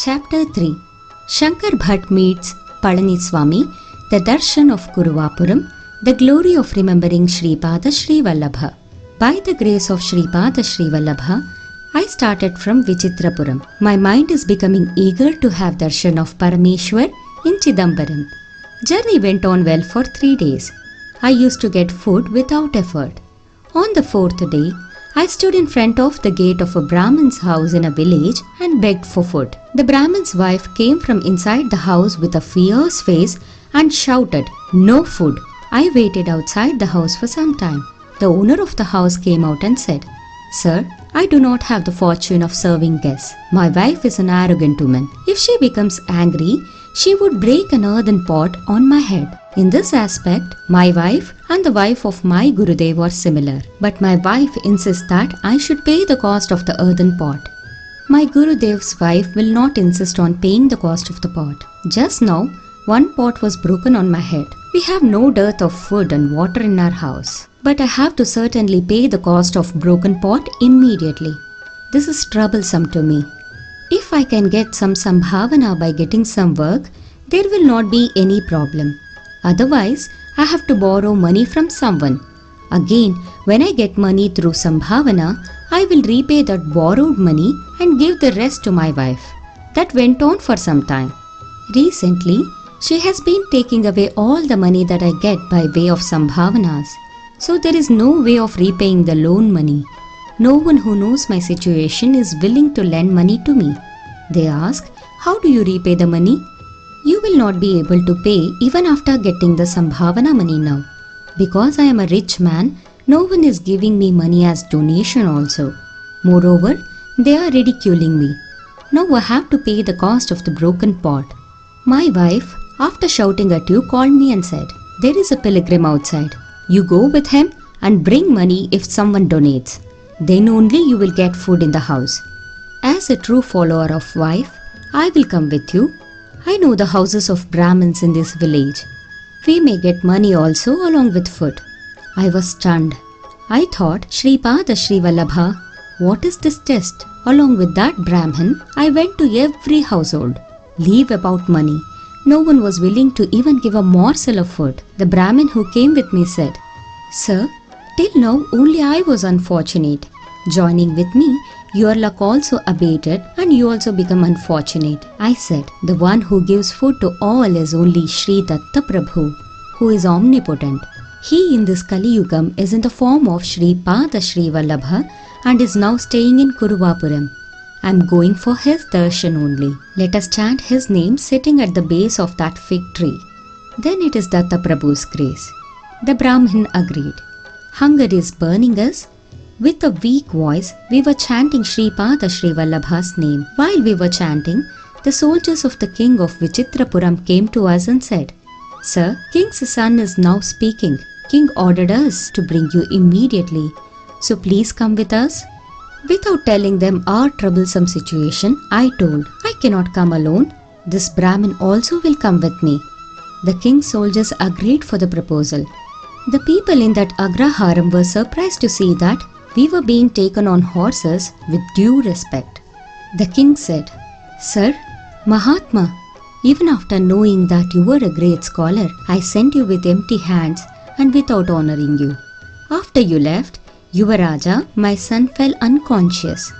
Chapter 3 Shankar Bhatt meets Palani Swami, the darshan of Kuruvapuram, the glory of remembering Sripada Sri Vallabha. By the grace of Sripada Sri Vallabha, I started from Vichitrapuram. My mind is becoming eager to have darshan of Parameshwar in Chidambaram. Journey went on well for 3 days. I used to get food without effort. On the 4th day, I stood in front of the gate of a Brahmin's house in a village and begged for food. The Brahmin's wife came from inside the house with a fierce face and shouted, "No food." I waited outside the house for some time. The owner of the house came out and said, "Sir, I do not have the fortune of serving guests. My wife is an arrogant woman. If she becomes angry, she would break an earthen pot on my head. In this aspect, my wife and the wife of my Gurudev are similar. But my wife insists that I should pay the cost of the earthen pot. My Gurudev's wife will not insist on paying the cost of the pot. Just now, one pot was broken on my head. We have no dearth of food and water in our house. But I have to certainly pay the cost of broken pot immediately. This is troublesome to me. If I can get some sambhavana by getting some work, there will not be any problem. Otherwise, I have to borrow money from someone. Again, when I get money through sambhavana, I will repay that borrowed money and give the rest to my wife. That went on for some time. Recently, she has been taking away all the money that I get by way of sambhavanas. So there is no way of repaying the loan money. No one who knows my situation is willing to lend money to me. They ask, "How do you repay the money?" You will not be able to pay even after getting the sambhavana money now. Because I am a rich man, no one is giving me money as donation also. Moreover, they are ridiculing me. Now I have to pay the cost of the broken pot. My wife, after shouting at you, called me and said, "There is a pilgrim outside. You go with him and bring money if someone donates. Then only you will get food in the house." As a true follower of wife, I will come with you. I know the houses of Brahmins in this village. We may get money also along with food. I was stunned. I thought, Sripada Sri Vallabha, what is this test? Along with that Brahmin, I went to every household. Leave about money. No one was willing to even give a morsel of food. The Brahmin who came with me said, "Sir, till now only I was unfortunate. Joining with me, your luck also abated and you also become unfortunate." I said, "The one who gives food to all is only Sri Datta Prabhu, who is omnipotent. He in this Kali Yugam is in the form of Sri Pada Sri Vallabha and is now staying in Kuruvapuram. I am going for his darshan only. Let us chant his name sitting at the base of that fig tree. Then it is Datta Prabhu's grace." The Brahmin agreed. Hunger is burning us. With a weak voice, we were chanting Sripada Sri Vallabha's name. While we were chanting, the soldiers of the king of Vichitrapuram came to us and said, "Sir, king's son is now speaking. King ordered us to bring you immediately. So please come with us." Without telling them our troublesome situation, I told, "I cannot come alone. This Brahmin also will come with me." The king's soldiers agreed for the proposal. The people in that Agraharam were surprised to see that we were being taken on horses with due respect. The king said, "Sir, Mahatma, even after knowing that you were a great scholar, I sent you with empty hands and without honoring you. After you left, Yuvaraja, my son, fell unconscious.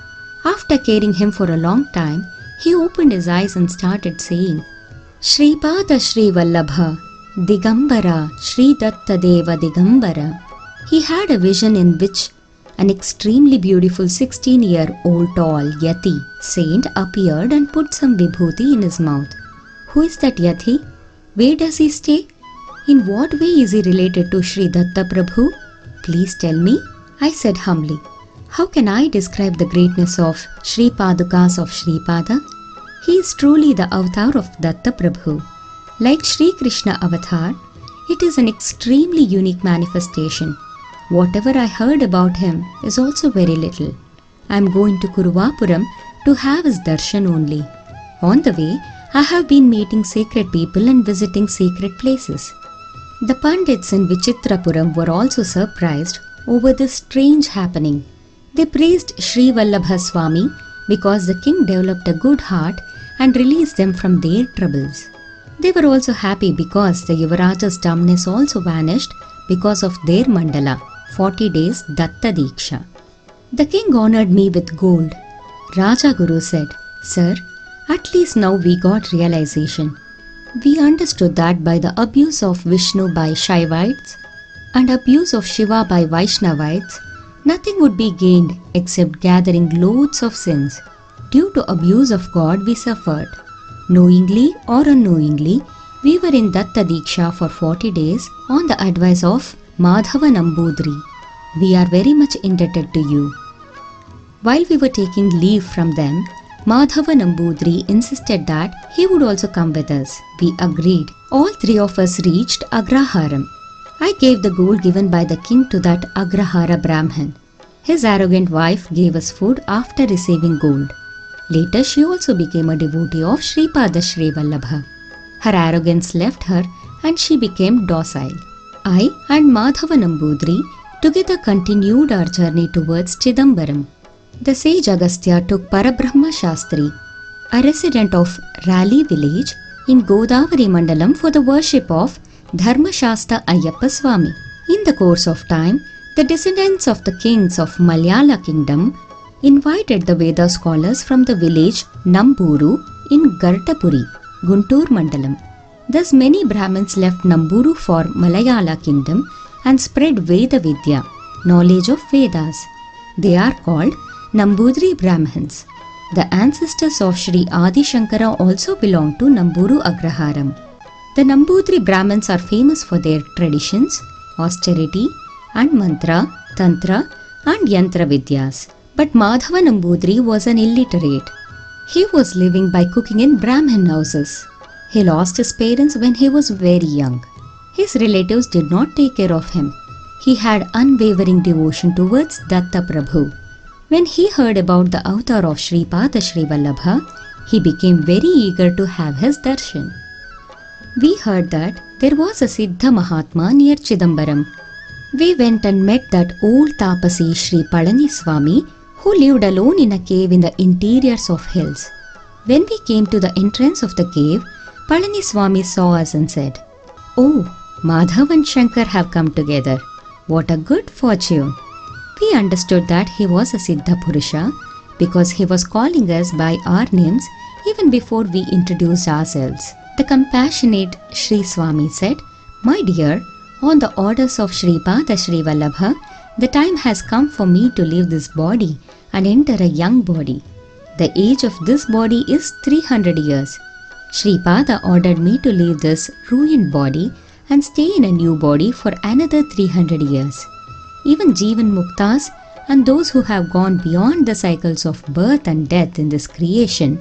After caring him for a long time, he opened his eyes and started saying, 'Sripada Sri Vallabha, Digambara, Sri Datta Deva Digambara.' He had a vision in which an extremely beautiful 16-year-old tall Yati saint appeared and put some vibhuti in his mouth. Who is that Yati? Where does he stay? In what way is he related to Sri Datta Prabhu? Please tell me." I said humbly, "How can I describe the greatness of Sri Padukas of Sri Pada? He is truly the avatar of Datta Prabhu. Like Sri Krishna avatar, it is an extremely unique manifestation. Whatever I heard about him is also very little. I am going to Kuruvapuram to have his darshan only. On the way, I have been meeting sacred people and visiting sacred places." The Pandits in Vichitrapuram were also surprised over this strange happening. They praised Sri Vallabha Swami because the king developed a good heart and release them from their troubles. They were also happy because the Yuvaraja's dumbness also vanished because of their mandala, 40 days Datta Diksha. The king honored me with gold. Raja Guru said, "Sir, at least now we got realization. We understood that by the abuse of Vishnu by Shaivites and abuse of Shiva by Vaishnavites, nothing would be gained except gathering loads of sins. Due to abuse of God we suffered. Knowingly or unknowingly, we were in Datta Diksha for 40 days on the advice of Madhava Nambudri. We are very much indebted to you." While we were taking leave from them, Madhava Nambudri insisted that he would also come with us. We agreed. All three of us reached Agraharam. I gave the gold given by the king to that Agrahara Brahman. His arrogant wife gave us food after receiving gold. Later she also became a devotee of Sripada Sri Vallabha. Her arrogance left her and she became docile. I and Madhava Nambudri together continued our journey towards Chidambaram. The sage Agastya took Parabrahma Shastri, a resident of Raleigh village in Godavari Mandalam, for the worship of Dharmashastra Ayyappa Swami. In the course of time, the descendants of the kings of Malayala kingdom invited the Veda scholars from the village Namburu in Gartapuri, Guntur Mandalam. Thus many Brahmins left Namburu for Malayala kingdom and spread Veda Vidya, knowledge of Vedas. They are called Nambudri Brahmins. The ancestors of Sri Adi Shankara also belong to Namburu Agraharam. The Nambudri Brahmins are famous for their traditions, austerity and mantra, tantra and yantra vidyas. But Madhava Nambudri was an illiterate. He was living by cooking in Brahmin houses. He lost his parents when he was very young. His relatives did not take care of him. He had unwavering devotion towards Datta Prabhu. When he heard about the avatar of Sripada Sri Vallabha, he became very eager to have his darshan. We heard that there was a Siddha Mahatma near Chidambaram. We went and met that old Tapasi Sri Palani Swami, who lived alone in a cave in the interiors of hills. When we came to the entrance of the cave, Palani Swami saw us and said, "Oh, Madhav and Shankar have come together. What a good fortune." We understood that he was a Siddha Purusha because he was calling us by our names even before we introduced ourselves. The compassionate Sri Swami said, "My dear, on the orders of Sripada Sri Vallabha, the time has come for me to leave this body and enter a young body. The age of this body is 300 years. Sripada ordered me to leave this ruined body and stay in a new body for another 300 years. Even Jivan Muktas and those who have gone beyond the cycles of birth and death in this creation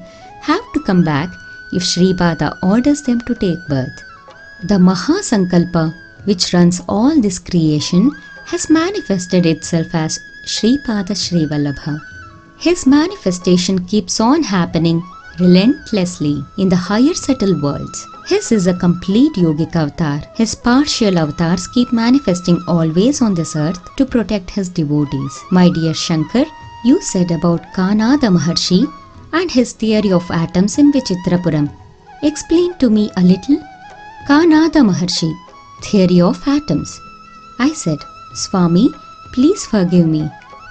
have to come back if Sripada orders them to take birth. The Mahasankalpa, which runs all this creation, has manifested itself as Sripada Sri Vallabha. His manifestation keeps on happening relentlessly in the higher subtle worlds. His is a complete yogic avatar. His partial avatars keep manifesting always on this earth to protect his devotees. My dear Shankar, you said about Kanada Maharshi and his theory of atoms in Vichitrapuram. Explain to me a little. Kanada Maharshi, theory of atoms. I said, "Swami, please forgive me.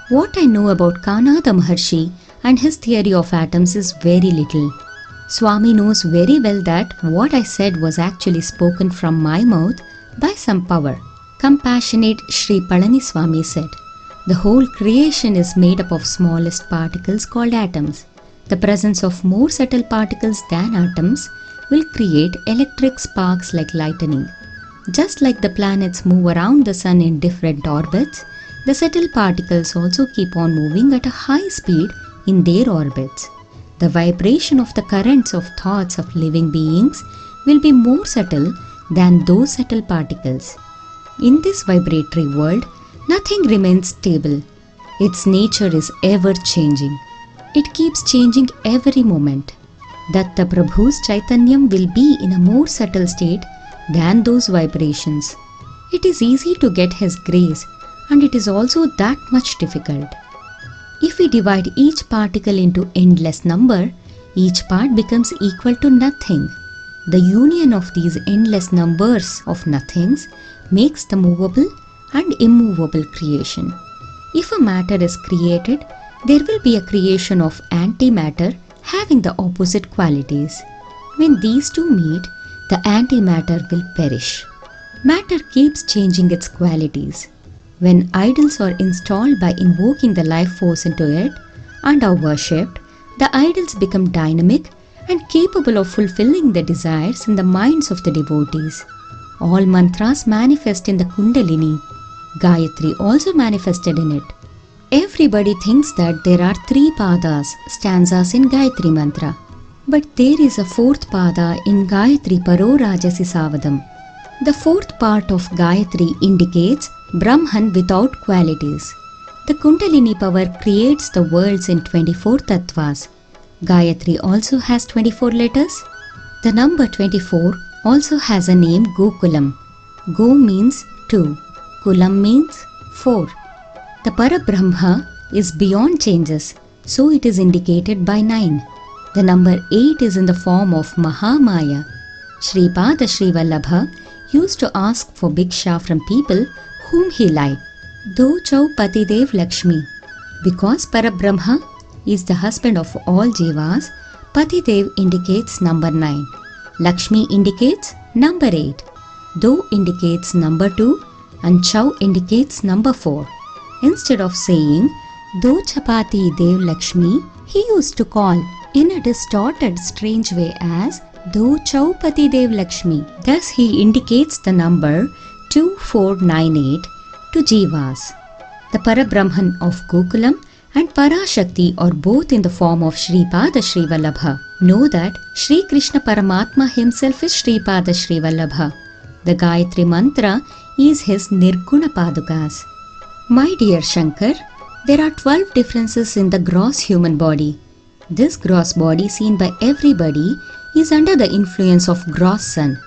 What I know about Kanada Maharshi and his theory of atoms is very little." Swami knows very well that what I said was actually spoken from my mouth by some power. Compassionate Sri Palani Swami said, "The whole creation is made up of smallest particles called atoms. The presence of more subtle particles than atoms will create electric sparks like lightning. Just like the planets move around the sun in different orbits, the subtle particles also keep on moving at a high speed in their orbits. The vibration of the currents of thoughts of living beings will be more subtle than those subtle particles. In this vibratory world, nothing remains stable. Its nature is ever changing. It keeps changing every moment. Datta Prabhu's Chaitanyam will be in a more subtle state than those vibrations. It is easy to get his grace, and it is also that much difficult. If we divide each particle into endless number, Each part becomes equal to nothing. The union of these endless numbers of nothings makes the movable and immovable creation. If a matter is created, there will be a creation of antimatter having the opposite qualities. When these two meet, the antimatter will perish. Matter keeps changing its qualities. When idols are installed by invoking the life force into it and are worshipped, the idols become dynamic and capable of fulfilling the desires in the minds of the devotees. All mantras manifest in the Kundalini. Gayatri also manifested in it. Everybody thinks that there are 3 padas, stanzas in Gayatri mantra. But there is a 4th pada in Gayatri Paro Rajasi Savadam. The 4th part of Gayatri indicates Brahman without qualities. The Kundalini power creates the worlds in 24 tattvas. Gayatri also has 24 letters. The number 24 also has a name Gokulam. Go means 2. Kulam means 4. The Parabrahma is beyond changes, so it is indicated by 9. The number 8 is in the form of Mahamaya. Sripada Sri Vallabha used to ask for bhiksha from people whom he liked. Do Chau Patidev Lakshmi. Because Parabrahma is the husband of all jivas, Patidev indicates number 9. Lakshmi indicates number 8. Do indicates number 2 and Chau indicates number 4. Instead of saying Do Chapati Dev Lakshmi, he used to call in a distorted, strange way as Do Chaupati Dev Lakshmi. Thus he indicates the number 2498 to Jivas. The Parabrahman of Gokulam and Parashakti are both in the form of Sripada Sri Vallabha. Know that Sri Krishna Paramatma himself is Sripada Sri Vallabha. The Gayatri mantra is his Nirguna Padukas. My dear Shankar, there are 12 differences in the gross human body. This gross body seen by everybody is under the influence of gross sun.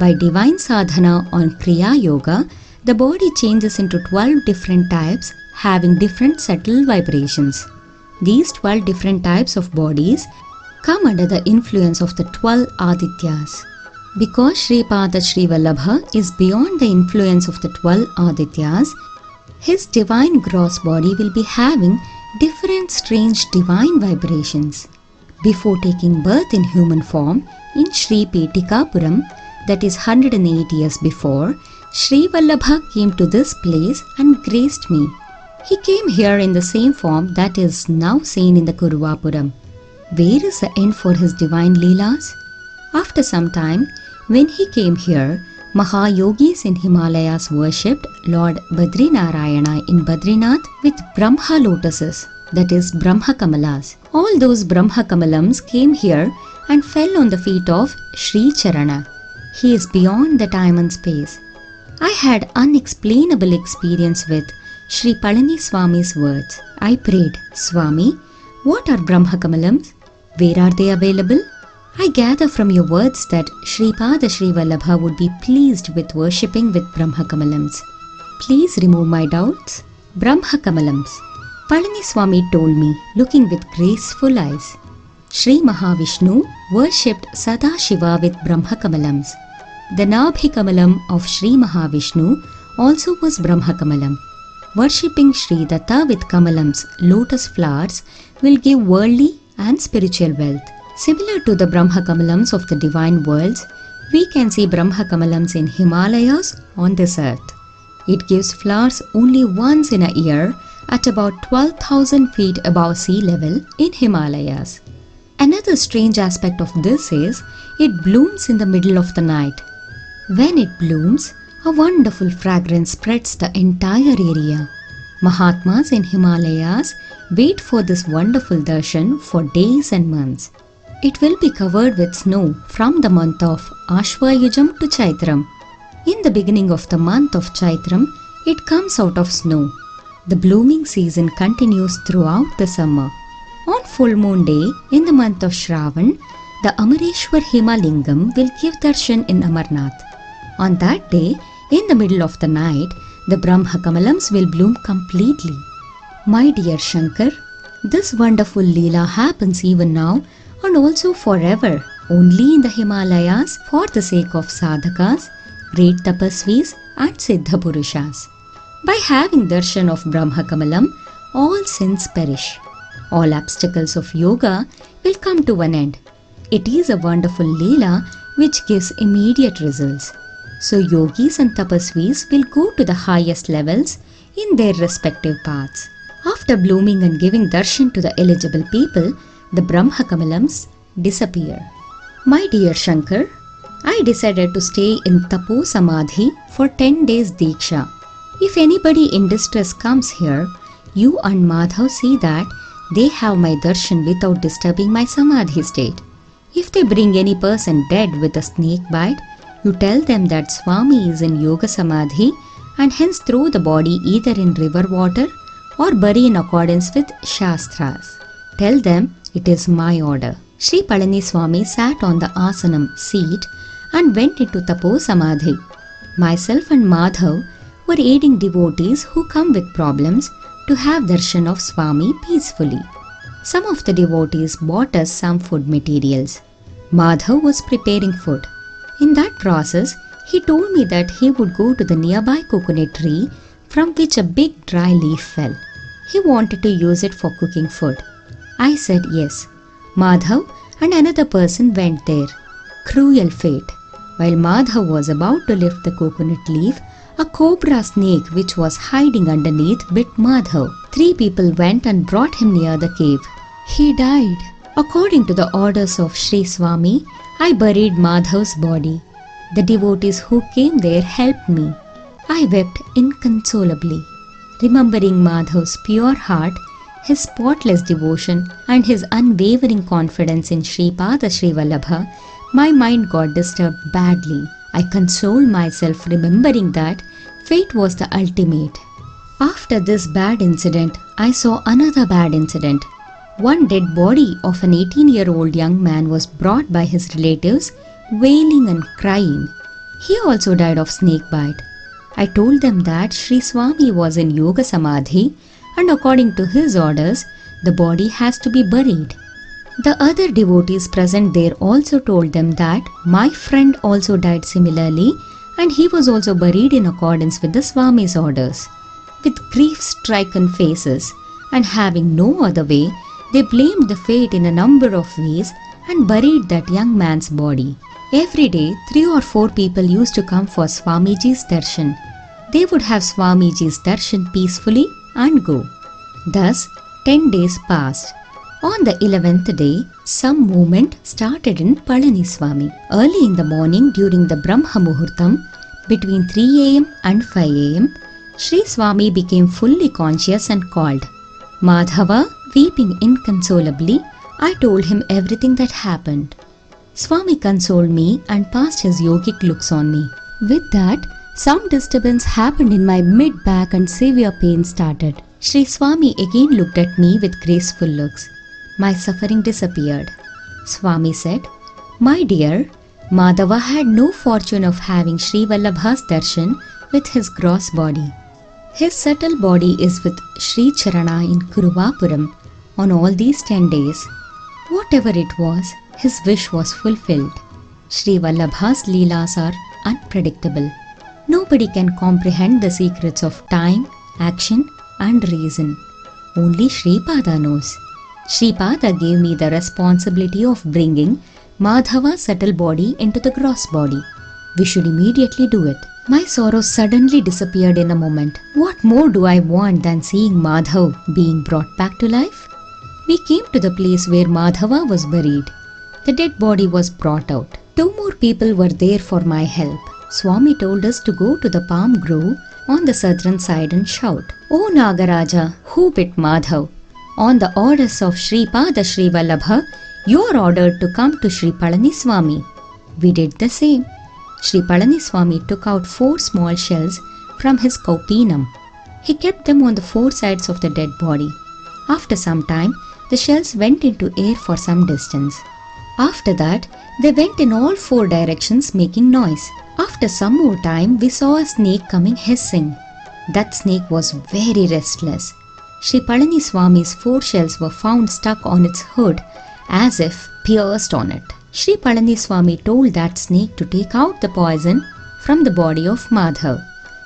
By divine sadhana on Kriya Yoga, the body changes into 12 different types having different subtle vibrations. These 12 different types of bodies come under the influence of the 12 Adityas. Because Sripada Sri Vallabha is beyond the influence of the 12 Adityas, his divine gross body will be having different strange divine vibrations. Before taking birth in human form in Sri Petikapuram, that is 108 years before, Sri Vallabha came to this place and graced me. He came here in the same form that is now seen in the Kuruvapuram. Where is the end for his divine Leelas? After some time, when he came here, Mahayogis in Himalayas worshipped Lord Badrinarayana in Badrinath with Brahma lotuses, that is Brahma Kamalas. All those Brahma Kamalams came here and fell on the feet of Sri Charana. He is beyond the time and space. I had unexplainable experience with Sri Palani Swami's words. I prayed, Swami, what are Brahma Kamalams? Where are they available? I gather from your words that Sripada Sri Vallabha would be pleased with worshipping with Brahma Kamalams. Please remove my doubts. Brahma Kamalams. Palani Swami told me, looking with graceful eyes. Sri Mahavishnu worshipped Sadashiva with Brahma Kamalams. The Nabhi Kamalam of Sri Mahavishnu also was Brahma Kamalam. Worshipping Sri Datta with Kamalams, lotus flowers, will give worldly and spiritual wealth. Similar to the Brahma Kamalams of the divine worlds, we can see Brahma Kamalams in Himalayas on this earth. It gives flowers only once in a year at about 12,000 feet above sea level in Himalayas. Another strange aspect of this is it blooms in the middle of the night. When it blooms, a wonderful fragrance spreads the entire area. Mahatmas in Himalayas wait for this wonderful darshan for days and months. It will be covered with snow from the month of Ashvayujam to Chaitram. In the beginning of the month of Chaitram, it comes out of snow. The blooming season continues throughout the summer. On full moon day in the month of Shravan, the Amareshwar Himalingam will give darshan in Amarnath. On that day, in the middle of the night, the Brahma Kamalams will bloom completely. My dear Shankar, this wonderful Leela happens even now and also forever, only in the Himalayas for the sake of sadhakas, great tapasvis and siddha purushas. By having darshan of Brahma Kamalam, all sins perish. All obstacles of yoga will come to an end. It is a wonderful leela which gives immediate results. So yogis and tapasvis will go to the highest levels in their respective paths. After blooming and giving darshan to the eligible people, the Brahma Kamalams disappear. My dear Shankar, I decided to stay in Tapo Samadhi for 10 days Diksha. If anybody in distress comes here, you and Madhav see that they have my darshan without disturbing my Samadhi state. If they bring any person dead with a snake bite, you tell them that Swami is in Yoga Samadhi and hence throw the body either in river water or bury in accordance with Shastras. Tell them it is my order. Sri Palani Swami sat on the asanam seat and went into Tapo Samadhi. Myself and Madhav were aiding devotees who come with problems to have darshan of Swami peacefully. Some of the devotees bought us some food materials. Madhav was preparing food. In that process, he told me that he would go to the nearby coconut tree from which a big dry leaf fell. He wanted to use it for cooking food. I said yes. Madhav and another person went there. Cruel fate. While Madhav was about to lift the coconut leaf, a cobra snake which was hiding underneath bit Madhav. 3 people went and brought him near the cave. He died. According to the orders of Sri Swami, I buried Madhav's body. The devotees who came there helped me. I wept inconsolably. Remembering Madhav's pure heart, his spotless devotion and his unwavering confidence in Sripada Sri Vallabha, my mind got disturbed badly. I consoled myself remembering that fate was the ultimate. After this bad incident, I saw another bad incident. One dead body of an 18-year-old young man was brought by his relatives, wailing and crying. He also died of snake bite. I told them that Sri Swami was in Yoga Samadhi and according to his orders, the body has to be buried. The other devotees present there also told them that my friend also died similarly and he was also buried in accordance with the Swami's orders. With grief-stricken faces and having no other way, they blamed the fate in a number of ways and buried that young man's body. Every day, 3 or 4 people used to come for Swamiji's darshan. They would have Swamiji's darshan peacefully and go. Thus, 10 days passed. On the 11th day, some movement started in Palani Swami. Early in the morning during the Brahma Muhurtam, between 3 am and 5 am, Sri Swami became fully conscious and called. Madhava, weeping inconsolably, I told him everything that happened. Swami consoled me and passed his yogic looks on me. With that, some disturbance happened in my mid-back and severe pain started. Sri Swami again looked at me with graceful looks. My suffering disappeared. Swami said, "My dear, Madhava had no fortune of having Sri Vallabha's darshan with his gross body. His subtle body is with Sri Charana in Kuruvapuram on all these 10 days. Whatever it was, his wish was fulfilled. Sri Vallabha's leelas are unpredictable. Nobody can comprehend the secrets of time, action and reason. Only Sripada knows. Sripada gave me the responsibility of bringing Madhava's subtle body into the gross body. We should immediately do it." My sorrow suddenly disappeared in a moment. What more do I want than seeing Madhav being brought back to life? We came to the place where Madhava was buried. The dead body was brought out. 2 more people were there for my help. Swami told us to go to the palm grove on the southern side and shout, "O Nagaraja, who bit Madhav? On the orders of Sripada Sri Vallabha, you are ordered to come to Sri Palani Swami." We did the same. Sri Palani Swami took out 4 small shells from his kaupinam. He kept them on the 4 sides of the dead body. After some time, the shells went into air for some distance. After that, they went in all 4 directions making noise. After some more time, we saw a snake coming hissing. That snake was very restless. Sri Palani Swami's 4 shells were found stuck on its hood as if pierced on it. Sri Palaniswami told that snake to take out the poison from the body of Madhav.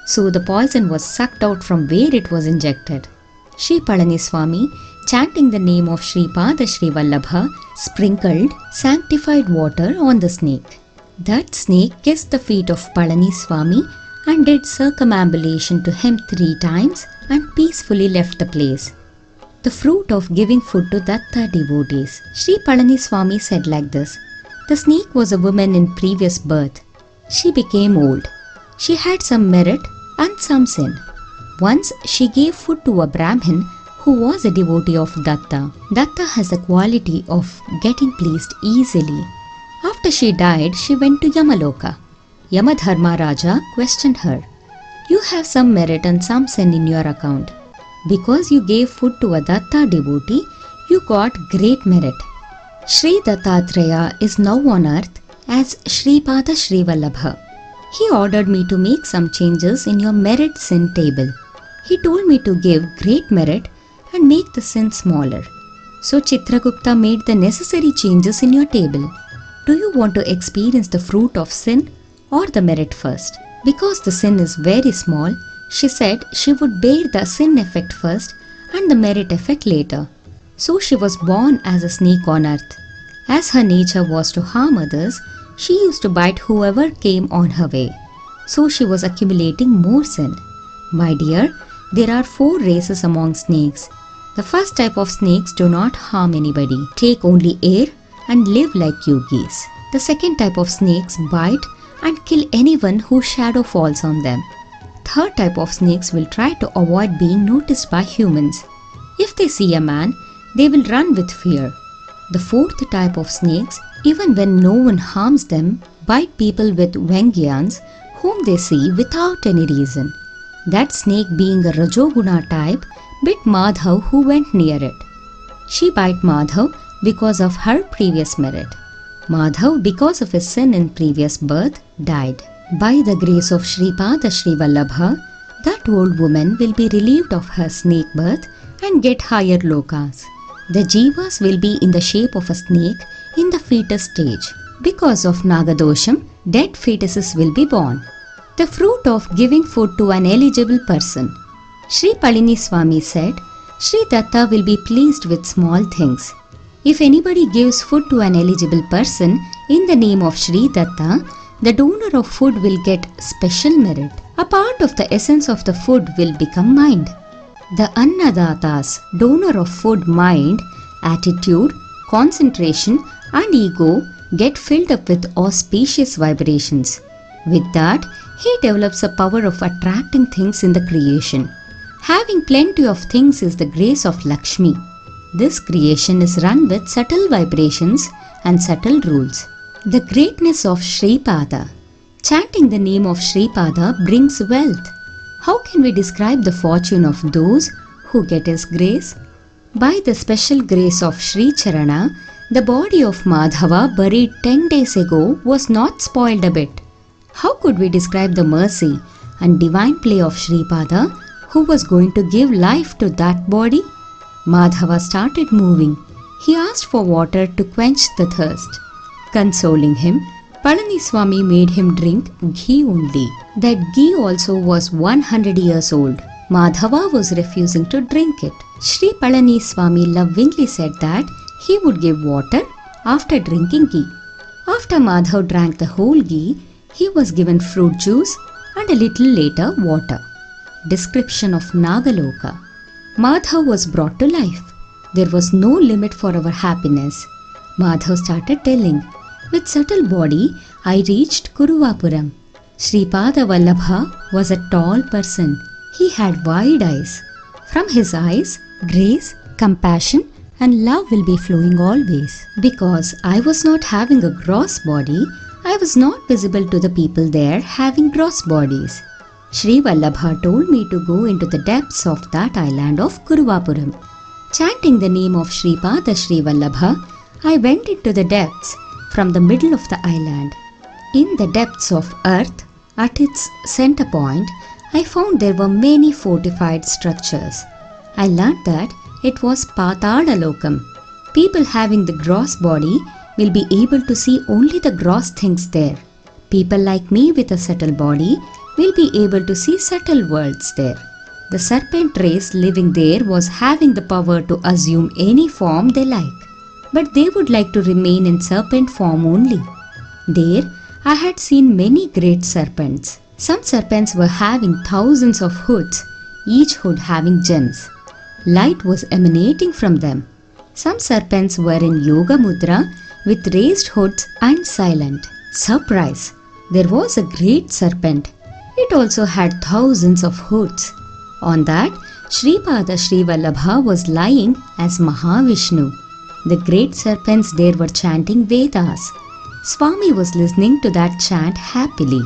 So the poison was sucked out from where it was injected. Sri Palaniswami, chanting the name of Sri Pada Sri Vallabha, sprinkled sanctified water on the snake. That snake kissed the feet of Palaniswami and did circumambulation to him 3 times and peacefully left the place. The fruit of giving food to Datta devotees. Sri Palaniswami said like this: the snake was a woman in previous birth. She became old. She had some merit and some sin. Once she gave food to a Brahmin who was a devotee of Datta. Datta has the quality of getting pleased easily. After she died, she went to Yamaloka. Yamadharma Raja questioned her. You have some merit and some sin in your account. Because you gave food to a Datta devotee, you got great merit. Sri Dattatreya is now on earth as Sri Pada Sri Vallabha. He ordered me to make some changes in your merit sin table. He told me to give great merit and make the sin smaller. So Chitragupta made the necessary changes in your table. Do you want to experience the fruit of sin or the merit first? Because the sin is very small, she said she would bear the sin effect first and the merit effect later. So she was born as a snake on earth. As her nature was to harm others, she used to bite whoever came on her way. So she was accumulating more sin. My dear, there are 4 races among snakes. The first type of snakes do not harm anybody, take only air and live like yogis. The second type of snakes bite and kill anyone whose shadow falls on them. Third type of snakes will try to avoid being noticed by humans. If they see a man, they will run with fear. The fourth type of snakes, even when no one harms them, bite people with Vengyans whom they see without any reason. That snake, being a Rajoguna type, bit Madhav who went near it. She bit Madhav because of her previous merit. Madhav, because of his sin in previous birth, died. By the grace of Sri Pada Sri Vallabha, that old woman will be relieved of her snake birth and get higher lokas. The jivas will be in the shape of a snake in the fetus stage. Because of Nagadosham, dead fetuses will be born. The fruit of giving food to an eligible person. Sri Palaniswami said, Sri Datta will be pleased with small things. If anybody gives food to an eligible person in the name of Sri Datta, the donor of food will get special merit. A part of the essence of the food will become mind. The Annadatas, donor of food mind, attitude, concentration and ego get filled up with auspicious vibrations. With that, he develops a power of attracting things in the creation. Having plenty of things is the grace of Lakshmi. This creation is run with subtle vibrations and subtle rules. The greatness of Sri Pada. Chanting the name of Sri Pada brings wealth. How can we describe the fortune of those who get his grace? By the special grace of Sri Charana, the body of Madhava buried 10 days ago was not spoiled a bit. How could we describe the mercy and divine play of Sri Pada, who was going to give life to that body? Madhava started moving. He asked for water to quench the thirst. Consoling him, Palaniswami made him drink ghee only. That ghee also was 100 years old. Madhava was refusing to drink it. Sri Palaniswami lovingly said that he would give water after drinking ghee. After Madhav drank the whole ghee, he was given fruit juice and a little later water. Description of Nagaloka. Madhav was brought to life. There was no limit for our happiness. Madhav started telling, with subtle body, I reached Kuruvapuram. Sri Pada Vallabha was a tall person. He had wide eyes. From his eyes, grace, compassion and love will be flowing always. Because I was not having a gross body, I was not visible to the people there having gross bodies. Sri Vallabha told me to go into the depths of that island of Kuruvapuram. Chanting the name of Sri Pada Sri Vallabha, I went into the depths from the middle of the island. In the depths of earth, at its center point, I found there were many fortified structures. I learned that it was Patala Lokam. People having the gross body will be able to see only the gross things there. People like me with a subtle body will be able to see subtle worlds there. The serpent race living there was having the power to assume any form they like, but they would like to remain in serpent form only. There, I had seen many great serpents. Some serpents were having thousands of hoods, each hood having gems. Light was emanating from them. Some serpents were in yoga mudra with raised hoods and silent. Surprise! There was a great serpent. It also had thousands of hoods. On that, Shripada Sri Vallabha was lying as Mahavishnu. The great serpents there were chanting Vedas. Swami was listening to that chant happily.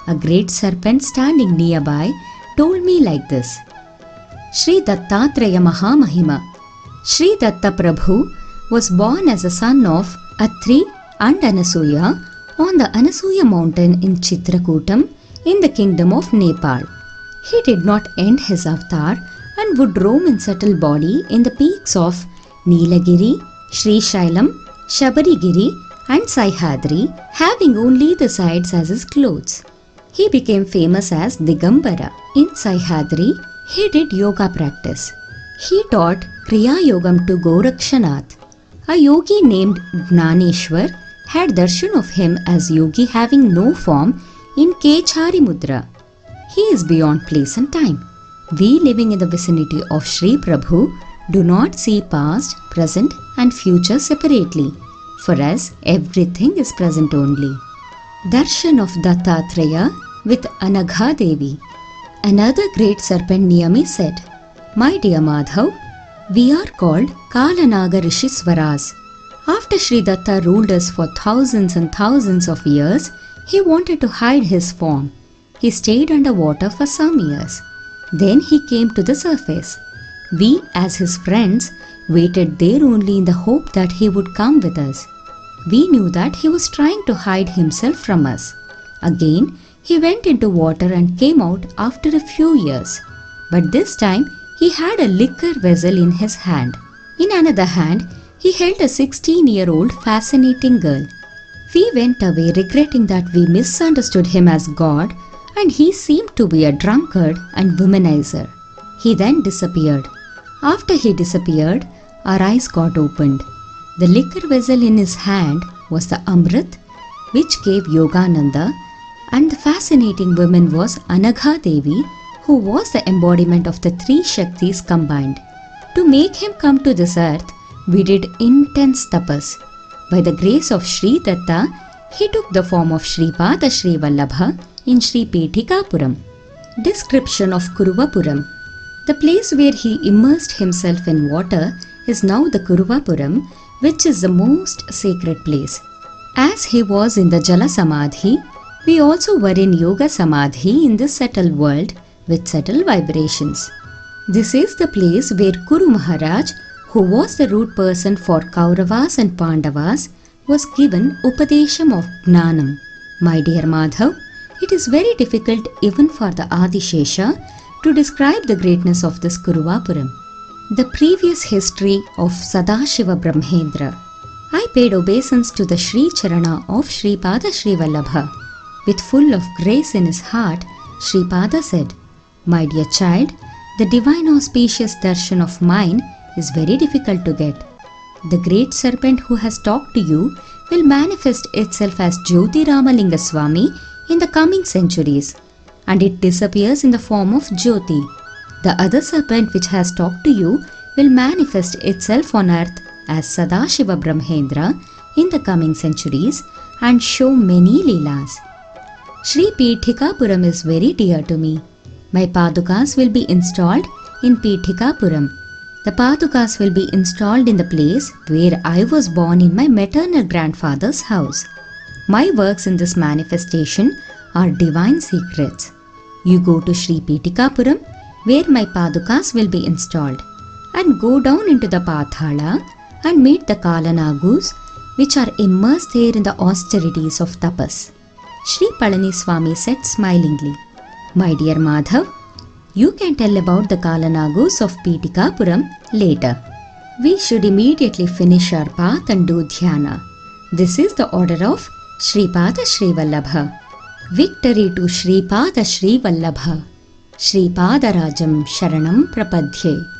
A great serpent standing nearby told me like this: Sri Dattatreya Mahamahima. Sri Datta Prabhu was born as a son of Atri and Anasuya on the Anasuya mountain in Chitrakutam in the kingdom of Nepal. He did not end his avatar and would roam in subtle body in the peaks of Nilagiri, Sri Shailam, Shabarigiri and Saihadri, having only the sides as his clothes. He became famous as Digambara. In Saihadri, he did yoga practice. He taught Kriya Yogam to Gorakshanath. A yogi named Gnaneshwar had darshan of him as yogi having no form in Kechari Mudra. He is beyond place and time. We living in the vicinity of Sri Prabhu do not see past, present and future separately. For us, everything is present only. Darshan of Dattatreya with Anagha Devi. Another great serpent near me said, My dear Madhav, we are called Kalanaga Rishiswaras. After Sri Datta ruled us for thousands and thousands of years, he wanted to hide his form. He stayed underwater for some years. Then he came to the surface. We, as his friends, waited there only in the hope that he would come with us. We knew that he was trying to hide himself from us. Again, he went into water and came out after a few years. But this time, he had a liquor vessel in his hand. In another hand, he held a 16-year-old fascinating girl. We went away regretting that we misunderstood him as God, and he seemed to be a drunkard and womanizer. He then disappeared. After he disappeared, our eyes got opened. The liquor vessel in his hand was the Amrit, which gave Yogananda, and the fascinating woman was Anagha Devi, who was the embodiment of the three Shaktis combined. To make him come to this earth, we did intense tapas. By the grace of Sri Datta, he took the form of Shripada Sri Vallabha in Sri Petikapuram. Description of Kuruvapuram. The place where he immersed himself in water is now the Kuruvapuram, which is the most sacred place. As he was in the Jala Samadhi, we also were in Yoga Samadhi in this subtle world with subtle vibrations. This is the place where Kuru Maharaj, who was the root person for Kauravas and Pandavas, was given Upadesham of Gnanam. My dear Madhav, it is very difficult even for the Adishesha to describe the greatness of this Kuruvapuram. The previous history of Sadashiva Brahmendra. I paid obeisance to the Sri Charana of Shripada Sri Vallabha. With full of grace in his heart, Shripada said, My dear child, the divine auspicious darshan of mine is very difficult to get. The great serpent who has talked to you will manifest itself as Jyoti Ramalinga Swami in the coming centuries, and it disappears in the form of Jyoti. The other serpent which has talked to you will manifest itself on earth as Sadashiva Brahmendra in the coming centuries and show many leelas. Sri Petikapuram is very dear to me. My Padukas will be installed in Petikapuram. The Padukas will be installed in the place where I was born in my maternal grandfather's house. My works in this manifestation are divine secrets. You go to Sri Petikapuram, where my Padukas will be installed, and go down into the Pathala and meet the Kalanagus, which are immersed there in the austerities of tapas. Sri Palani Swami said smilingly, My dear Madhav, you can tell about the Kalanagus of Petikapuram later. we should immediately finish our path and do dhyana. This is the order of Sripada Sri Vallabha. Victory to Sripada Sri Vallabha. Sripada Rajam Sharanam Prapadhye.